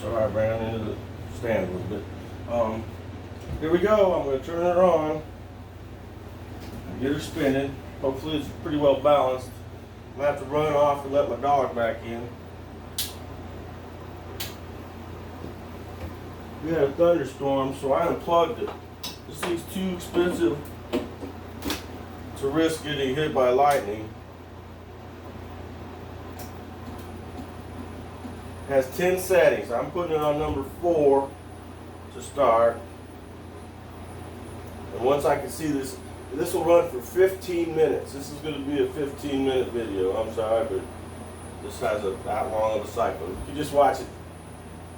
Sorry, I ran into the stand a little bit. Here we go. I'm going to turn it on. Get her spinning. Hopefully it's pretty well balanced. I'm going to have to run it off and let my dog back in. We had a thunderstorm, so I unplugged it. This thing's too expensive to risk getting hit by lightning. It has 10 settings. I'm putting it on number 4 to start. And once I can see this, this will run for 15 minutes. This is going to be a 15-minute video. I'm sorry, but this has that long of a cycle. You can just watch it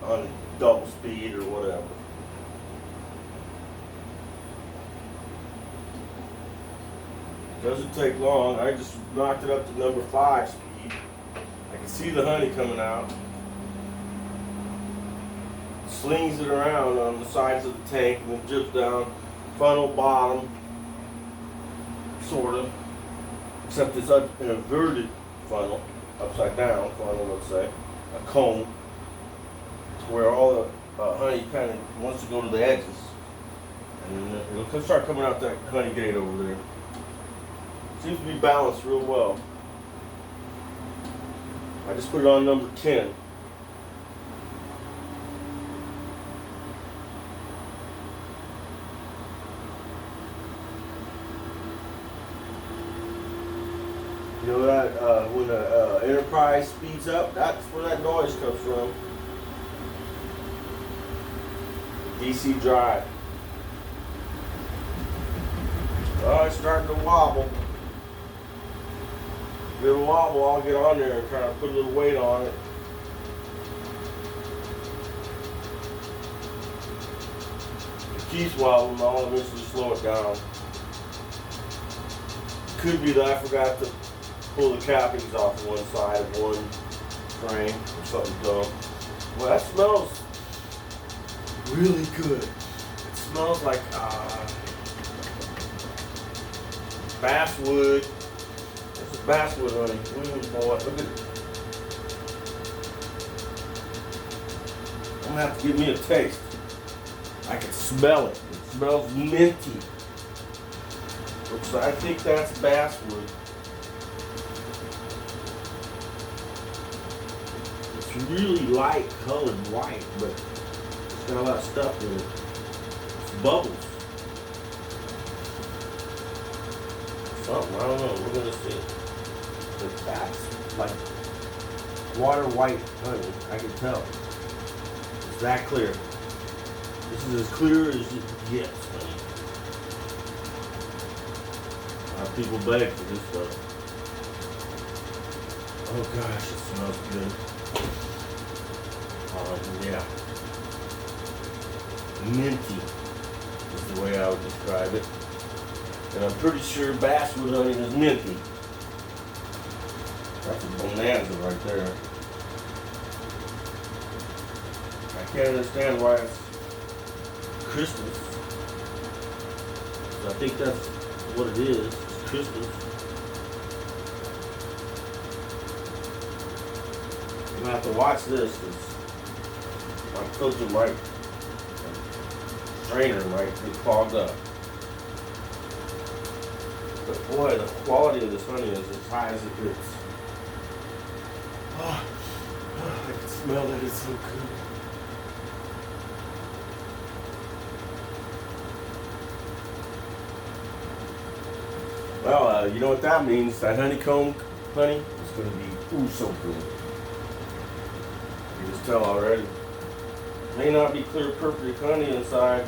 on double speed or whatever. Doesn't take long. I just knocked it up to number 5 speed. I can see the honey coming out. Slings it around on the sides of the tank and then drips down funnel bottom, sort of. Except it's an inverted funnel, upside down funnel, let's say, a cone, to where all the honey kind of wants to go to the edges, and it'll start coming out that honey gate over there. Seems to be balanced real well. I just put it on number 10. You know that when the Enterprise speeds up, that's where that noise comes from. DC drive. Oh, it's starting to wobble. If it'll wobble, I'll get on there and try to put a little weight on it. If it keeps wobbling, I'll eventually slow it down. Could be that I forgot to pull the cappings off one side of one frame or something dumb. Well, that smells really good. It smells like basswood. This is basswood honey. Boy, look at it. I'm gonna have to give me a taste. I can smell it. It smells minty. So I think that's basswood. It's really light colored white, but it's got a lot of stuff in it. It's bubbles. Something, I don't know, we're gonna see. But that's like water white honey, I can tell. It's that clear. This is as clear as it gets, honey. People beg for this stuff. Oh gosh, it smells good. Yeah. Minty is the way I would describe it. And I'm pretty sure basswood honey is minty. That's a bonanza right there. I can't understand why it's crystals. I think that's what it is. Crystals. I'm gonna have to watch this because my filter might, strainer might be clogged up. But boy, the quality of this honey is as high as it gets. Oh, I can smell that. It's so good. Well, you know what that means. That honeycomb honey is going to be, ooh, so good. You can just tell already. May not be clear perfect honey inside.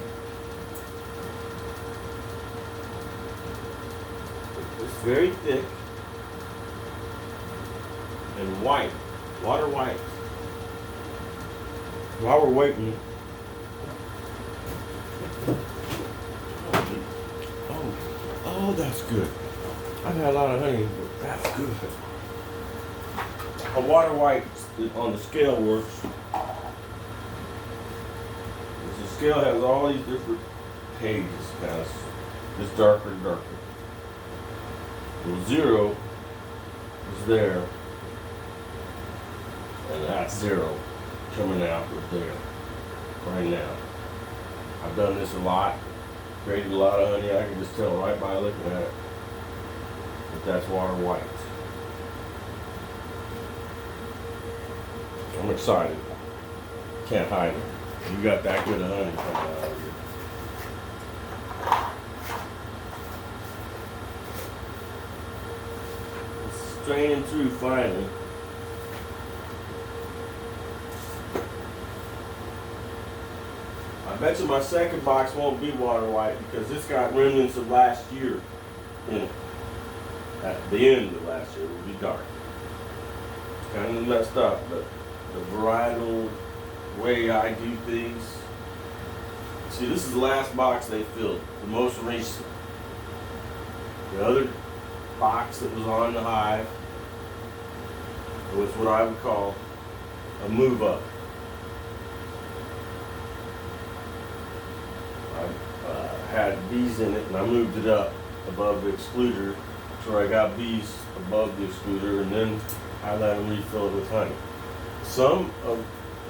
It's very thick and white, water white. While we're waiting, oh, that's good. I've had a lot of honey, but that's good. A water white on the scale works. The scale has all these different pages, kind of, just darker and darker. The 0 is there, and that's 0. coming out right there, right now. I've done this a lot, created a lot of honey. I can just tell right by looking at it that that's water white. I'm excited. Can't hide it. You got that good of honey coming out of here. It's straining through finally. I bet you my second box won't be water white because it's got remnants of last year in it. At the end of last year, it will be dark. It's kind of messed up, but the varietal way I do things. See, this is the last box they filled, the most recent. The other box that was on the hive was what I would call a move up. I had bees in it and I moved it up above the excluder so I got bees above the excluder, and then I let them refill it with honey. Some of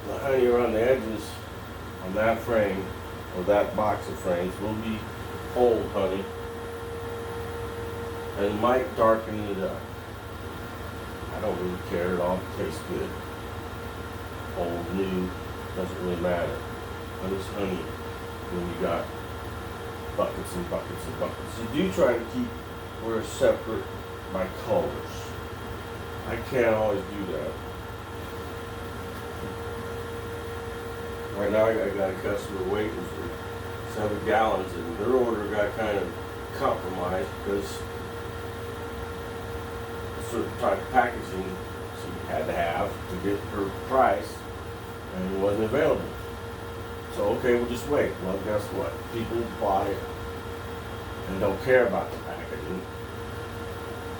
the honey around the edges on that frame or that box of frames will be old honey and might darken it up. I don't really care, it all tastes good. Old, new, doesn't really matter. Honey's honey when you got buckets and buckets and buckets. You do try to keep where it's separate by colors. I can't always do that. Right now I got a customer waiting for 7 gallons and their order got kind of compromised because a certain type of packaging she had to have to get her price and it wasn't available. So okay, we'll just wait. Well, guess what? People bought it and don't care about the packaging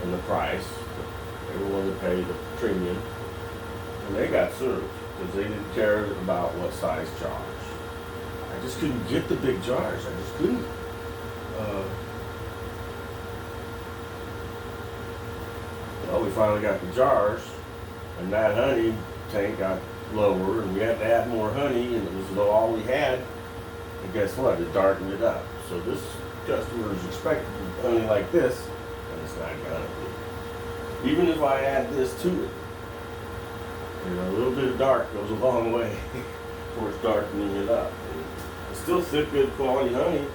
and the price. They were willing to pay the premium and they got served because they didn't care about what size jars. I just couldn't get the big jars. I just couldn't. Well, we finally got the jars, and that honey tank got lower, and we had to add more honey, and it was all we had. And guess what? It darkened it up. So this customer is expecting honey like this, and it's not gonna be. Even if I add this to it, you know, a little bit of dark goes a long way towards darkening it up. And it's still thick, good quality honey.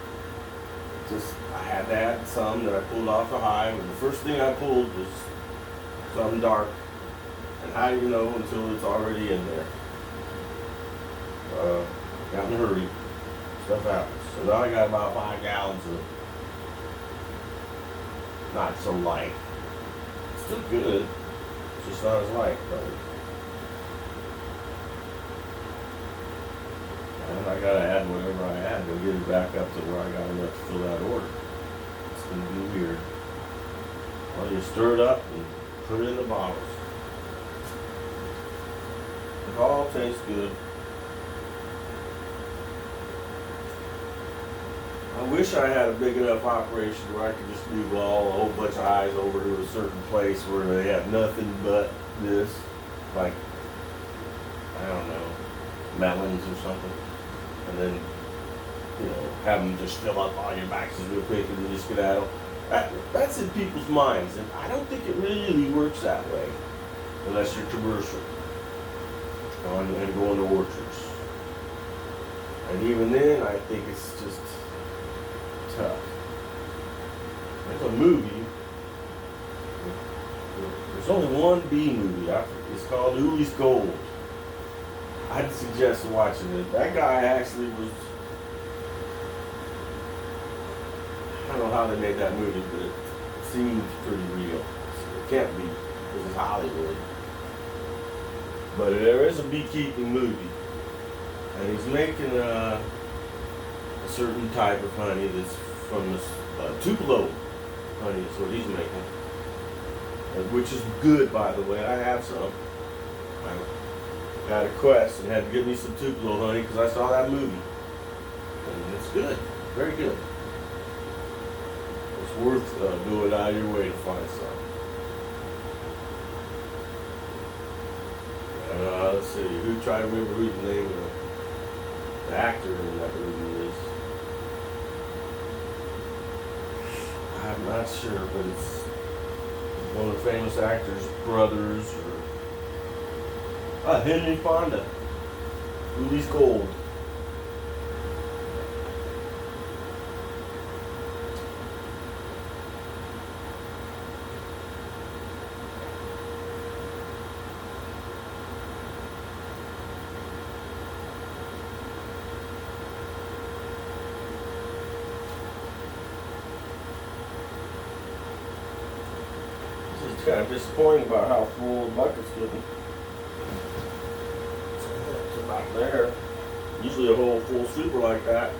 Just I had to add some that I pulled off the hive, and the first thing I pulled was something dark. And how do you know until it's already in there? Got in a hurry. Stuff happens. So now I got about 5 gallons of not so light. It's still good. It's just not as light, though. And I gotta add whatever I add to get it back up to where I got enough to fill that order. It's gonna be weird. Well, you stir it up and put it in the bottles. It all tastes good. I wish I had a big enough operation where I could just move a whole bunch of hives over to a certain place where they have nothing but this, like, I don't know, melons or something. And then, you know, have them just fill up all your boxes real quick and then just skedaddle. That's in people's minds, and I don't think it really works that way unless you're commercial and going to orchards. And even then, I think it's just tough. There's a movie. There's only one bee movie. It's called Ulee's Gold. I'd suggest watching it. That guy actually was, I don't know how they made that movie, but it seems pretty real. It can't be, because it's Hollywood. But there is a beekeeping movie. And he's making a certain type of honey that's from this Tupelo honey is what he's making. Which is good, by the way. I have some. I got a quest and had to give me some Tupelo honey because I saw that movie. And it's good. Very good. It's worth going out of your way to find some. let's see. Who try to remember who the name of the actor in that movie is? I'm not sure, but it's one of the famous actors' brothers, or Henry Fonda. Movie's Gold. It's kind of disappointing about how full the bucket's getting. It's about there. Usually a whole full super like that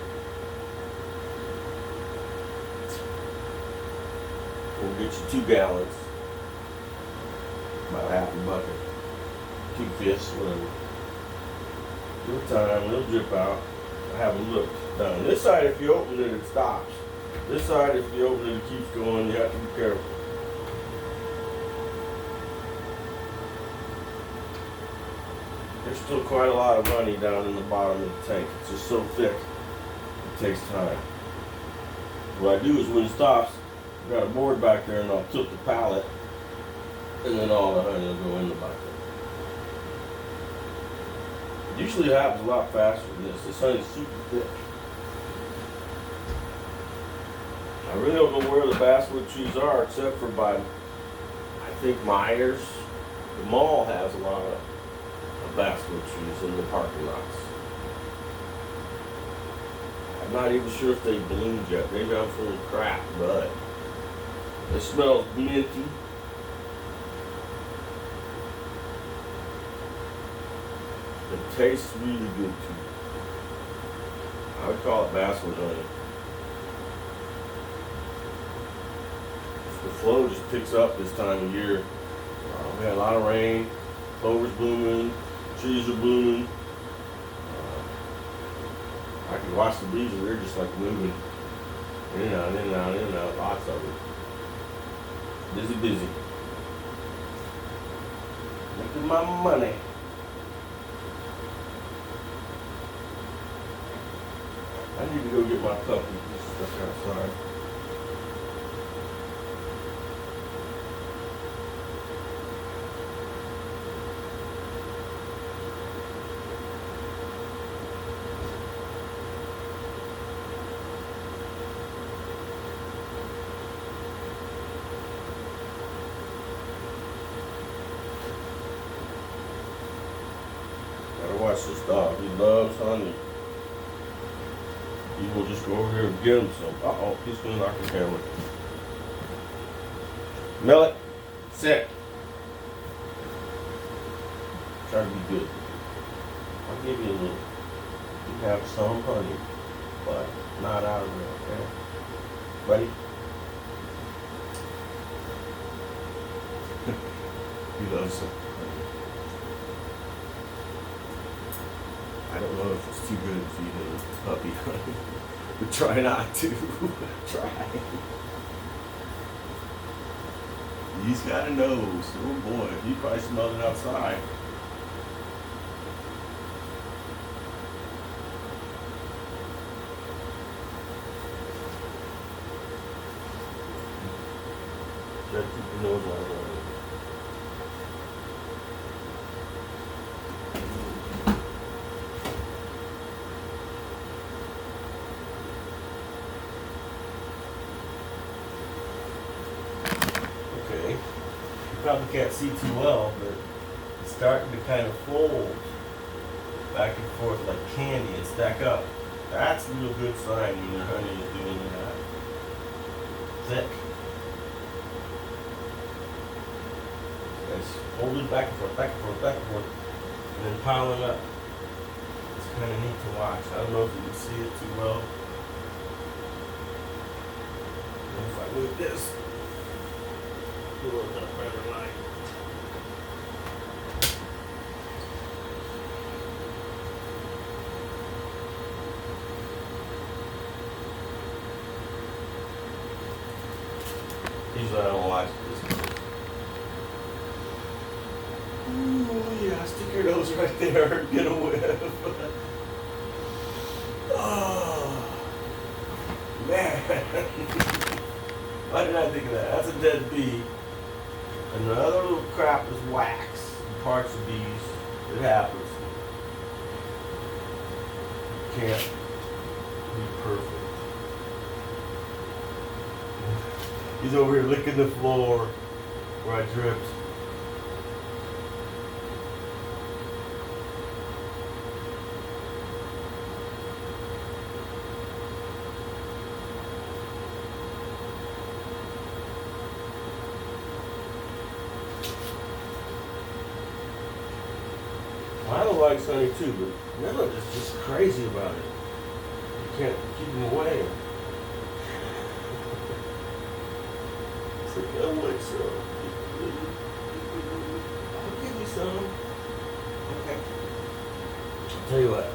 will get you 2 gallons. About half a bucket. 2/5, whatever. Good time, it'll drip out. I haven't looked down. This side, if you open it, it stops. This side, if you open it, it keeps going. You have to be careful. There's still quite a lot of honey down in the bottom of the tank. It's just so thick, it takes time. What I do is when it stops, I've got a board back there and I'll tilt the pallet, and then all the honey will go in the bucket. Usually it happens a lot faster than this. This honey's super thick. I really don't know where the basswood trees are except for by, I think, Myers. The mall has a lot of basswood trees in the parking lots. I'm not even sure if they bloomed yet. Maybe I'm full of crap, but it smells minty. It tastes really good too. I would call it basswood honey. The flow just picks up this time of year. We had a lot of rain, clover's blooming, trees are blooming. I can watch the breezes, they're just like moving in and out, in and out, in and out, lots of it. Busy, busy. Making my money. I need to go get my puppy. This stuff outside. Gotta watch this dog. He loves honey. He will just go over here and get him some. Uh-oh, he's gonna knock the camera. Millet, sit. Try to be good. I'll give you a little. You have some honey, but not out of there, okay? Buddy? He loves it. I don't know if it's too good to feed a puppy honey, but try not to. Try. He's got a nose. Oh boy, he probably smelled it outside. Try to keep your nose out of it. Probably can't see too well, but it's starting to kind of fold back and forth like candy and stack up. That's a real good sign when your honey is doing that. Thick. It's holding back and forth, back and forth, back and forth, and then piling up. It's kind of neat to watch. I don't know if you can see it too well. And if I move this, a little bit better light. Usually I don't watch this. Ooh, yeah. Stick your nose right there. Get a whiff. Oh, man. Why did I think of that? That's a dead bee. And the other little crap is wax. Parts of bees. It happens. You can't be perfect. He's over here licking the floor where I dripped. Milo likes honey too, but Milo is just crazy about it. You can't keep him away. It's like, I want some. I'll give you some. Okay. I'll tell you what.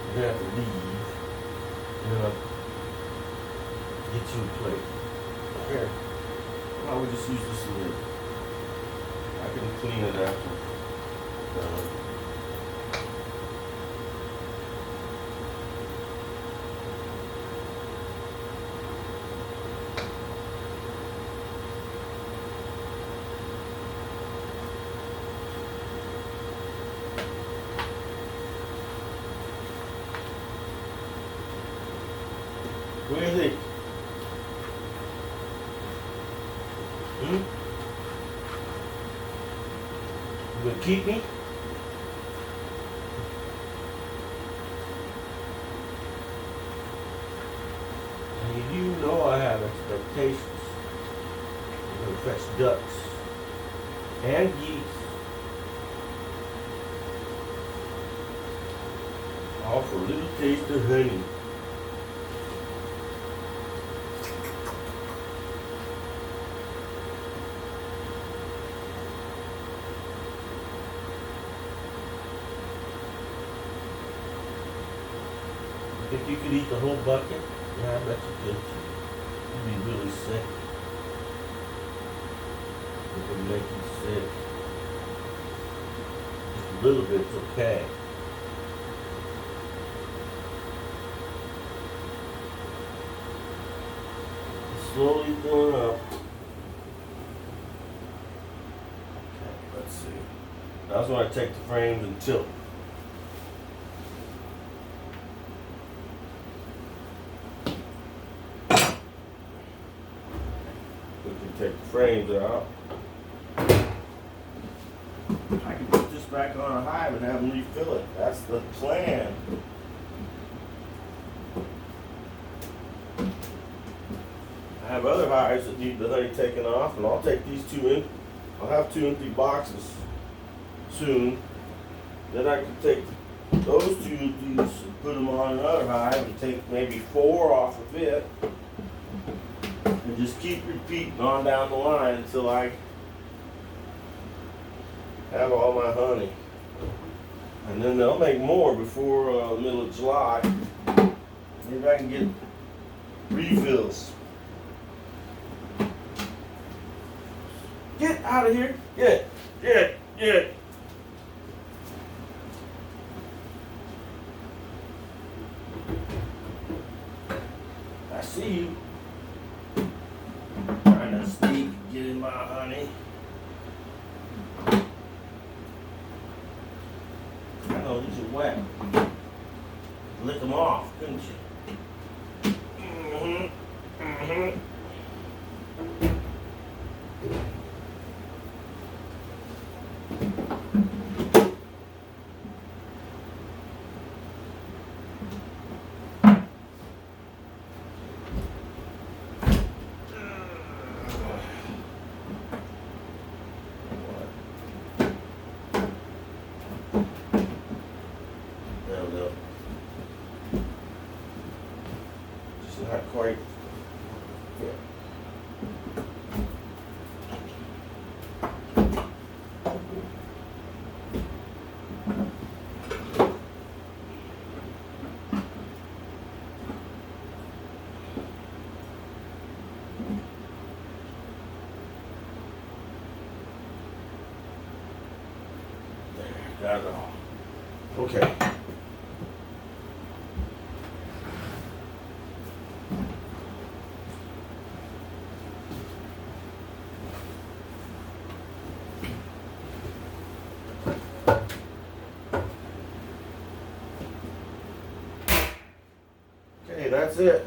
You're gonna have to leave. And then I'll get you a plate. Here. I would just use this lid. I can clean it after. What do you think? You gonna keep me? And you know I have expectations. I'm gonna fetch ducks and geese. All for a little taste of honey. Think you could eat the whole bucket? Yeah, I bet you could. You'd be really sick. It would make you sick. Just a little bit's okay. It's slowly going up. Okay, let's see. That's when I take the frames and tilt. Take the frames out. I can put this back on a hive and have them refill it. That's the plan. I have other hives that need the honey taken off, and I'll take these two in. I'll have 2 empty boxes soon. Then I can take those 2 of these and put them on another hive and take maybe 4 off of it. And just keep repeating on down the line until I have all my honey. And then they'll make more before the middle of July. Maybe I can get refills. Get out of here. Get. I see you. Trying to sneak and get in my honey. I know these are wet. Lick them off, couldn't you? Got it all. Okay. Okay, that's it.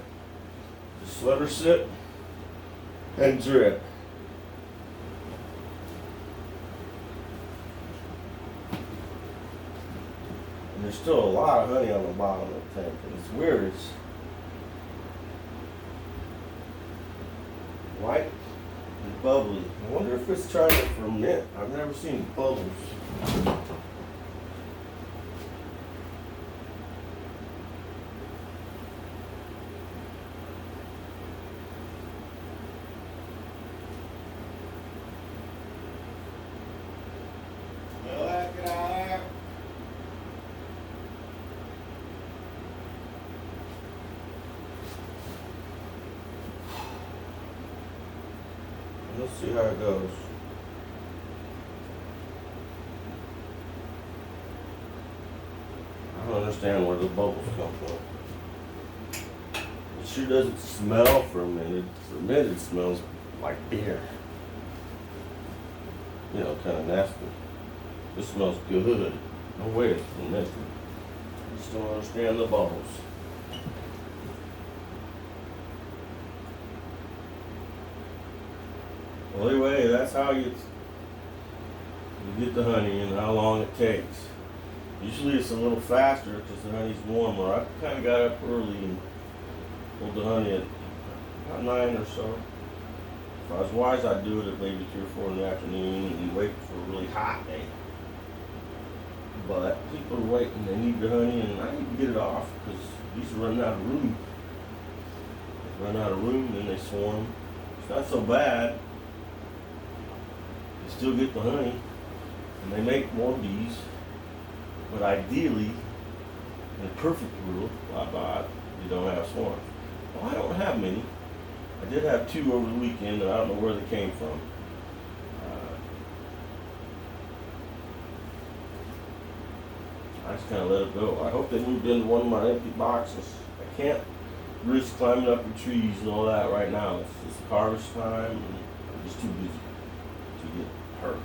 Just let her sit and drip. And there's still a lot of honey on the bottom of the tank. And it's weird, it's white and bubbly. I wonder if it's trying to ferment. I've never seen bubbles. Let's see how it goes. I don't understand where the bubbles come from. It sure doesn't smell fermented. Fermented smells like beer. You know, kind of nasty. This smells good. No way it's fermented. I just don't understand the bubbles. Well, anyway, that's how you get the honey and how long it takes. Usually it's a little faster because the honey's warmer. I kind of got up early and pulled the honey at about 9 or so. If I was wise, I'd do it at maybe 3 or 4 in the afternoon and wait for a really hot day. But people are waiting, they need the honey, and I need to get it off because these are running out of room. They run out of room, then they swarm. It's not so bad. They still get the honey, and they make more bees. But ideally, in a perfect world, you don't have swarms. Well, I don't have many. I did have 2 over the weekend, and I don't know where they came from. I just kind of let it go. I hope they moved into one of my empty boxes. I can't risk climbing up the trees and all that right now. It's just harvest time, and I'm just too busy to get hurt.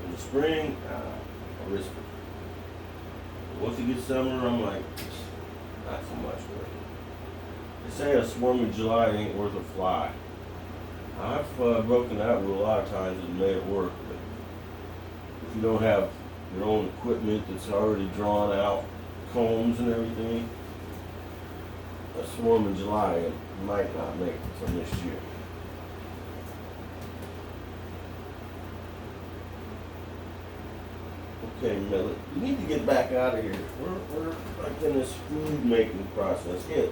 In the spring, I risk it. Once it gets summer, I'm like, not so much worth it. They say a swarm in July ain't worth a fly. I've broken that rule a lot of times and made it work, but if you don't have your own equipment that's already drawn out, combs and everything, a swarm in July it might not make it till next year. Okay, Millie, we need to get back out of here. We're like in this food making process. Here.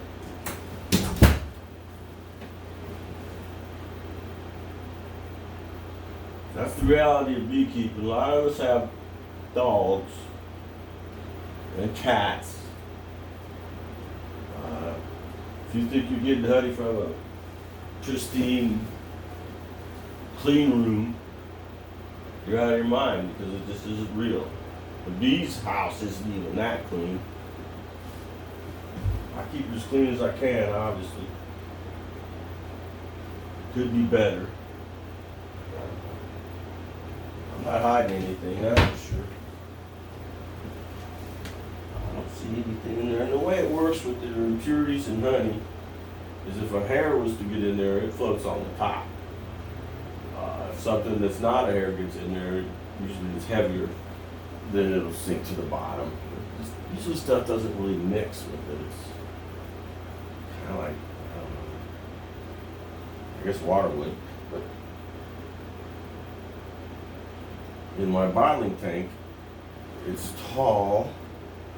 That's the reality of beekeeping. A lot of us have dogs and cats. If you think you're getting honey from a pristine, clean room, you're out of your mind because it just isn't real. The bee's house isn't even that clean. I keep it as clean as I can, obviously. Could be better. I'm not hiding anything, that's for sure. I don't see anything in there. And the way it works with the impurities in honey is if a hair was to get in there, it floats on the top. If something that's not a hair gets in there, usually it's heavier, then it'll sink to the bottom. Usually stuff doesn't really mix with it. It's kind of like, I guess water would. But in my bottling tank, it's tall,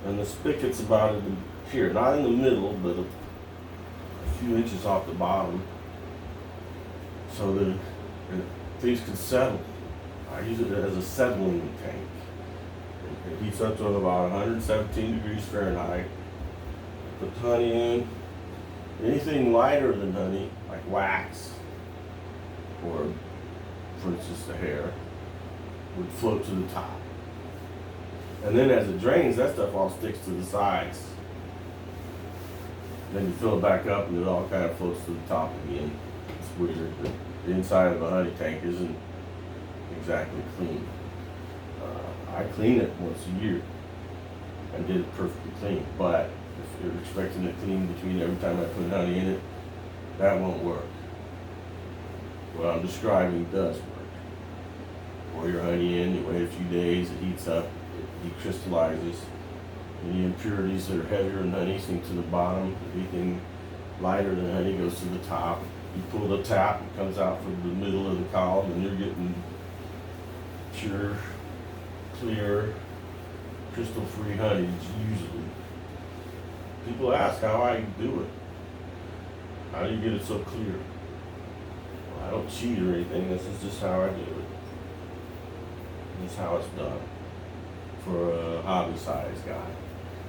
and the spigot's about here, not in the middle, but a few inches off the bottom, so that things can settle. I use it as a settling tank. It heats up to about 117 degrees Fahrenheit. Put honey in. Anything lighter than honey, like wax, or for instance the hair, would float to the top. And then as it drains, that stuff all sticks to the sides. Then you fill it back up and it all kind of floats to the top again. It's weird, but the inside of a honey tank isn't exactly clean. I clean it once a year. I did it perfectly clean, but if you're expecting it clean between every time I put honey in it, that won't work. What I'm describing does work. Pour your honey in, you wait a few days, it heats up, it decrystallizes. Any impurities that are heavier than honey sink to the bottom. Anything lighter than honey goes to the top. You pull the tap, it comes out from the middle of the column, and you're getting pure, clear, crystal-free honey, usually. People ask how I do it. How do you get it so clear? Well, I don't cheat or anything. This is just how I do it. This is how it's done for a hobby-sized guy.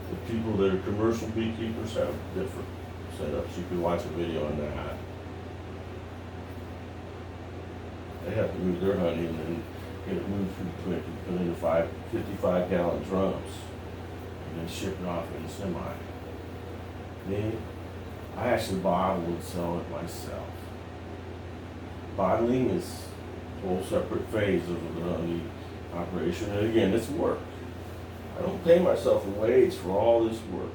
The people that are commercial beekeepers have different setups. You can watch a video on that. They have to move their honey and then get it moved pretty quick and put into 55-gallon drums and then ship it off in a semi. Me, I actually bottle and sell it myself. Bottling is a whole separate phase of the honey operation, and again, it's work. I don't pay myself a wage for all this work.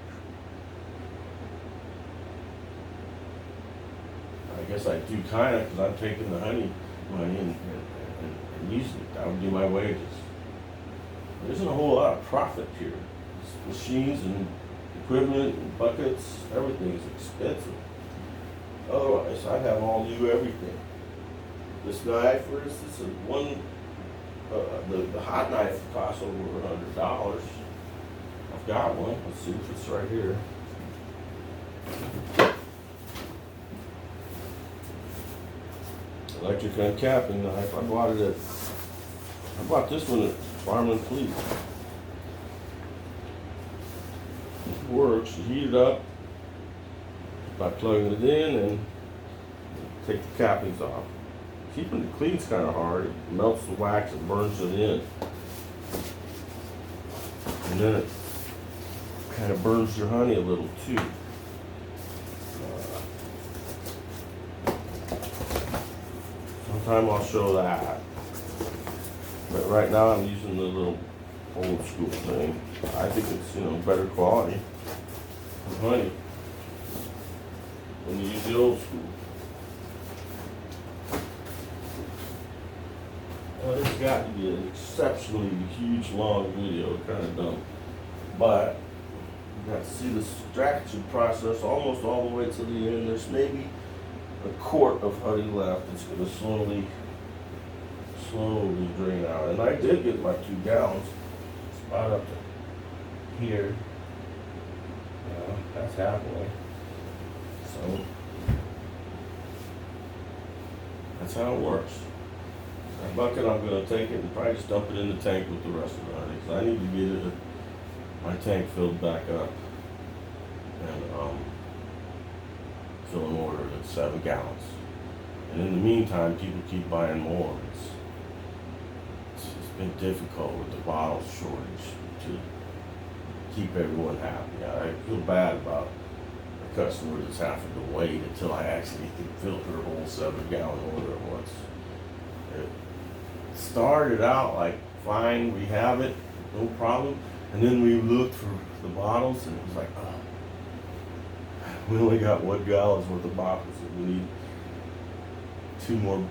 I guess I do kind of, because I'm taking the honey money and using it. That would be my wages. There isn't a whole lot of profit here. It's machines and equipment and buckets, everything is expensive. Otherwise, I'd have all new everything. This knife, for instance, the hot knife costs over $100. I've got one. Let's see if it's right here. Electric uncapping knife. I bought this one at Farm and Fleet. It works. You heat it up by plugging it in and take the cappings off. Keeping it clean is kind of hard. It melts the wax and burns it in. And then it kind of burns your honey a little too. Sometime I'll show that. But right now I'm using the little old school thing. I think it's, better quality of honey when you use the old school. It's got to be an exceptionally huge, long video, kind of dumb. But you got to see the extraction process almost all the way to the end. There's maybe a quart of honey left. It's going to slowly drain out. And I did get my 2 gallons. It's about up to here. That's halfway. So that's how it works. That bucket, I'm going to take it and probably just dump it in the tank with the rest of the honey, because I need to get my tank filled back up and fill an order at 7 gallons. And in the meantime, people keep buying more. It's been difficult with the bottle shortage to keep everyone happy. I feel bad about a customer that's having to wait until I actually can fill her whole 7-gallon order at once. It started out like, fine, we have it, no problem. And then we looked for the bottles and it was like, oh, we only got 1 gallon's worth of bottles and we need 2 more, it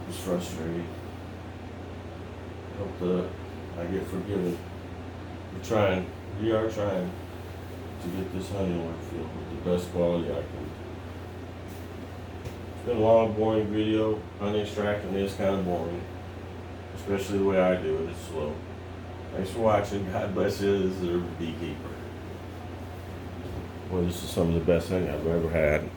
was frustrating. I hope I get forgiven. We are trying to get this honey order filled with the best quality I can. It's been a long, boring video. Honey extracting is kind of boring, especially the way I do it. It's slow. Thanks for watching. God bless you. This is a beekeeper. Boy, this is some of the best honey I've ever had.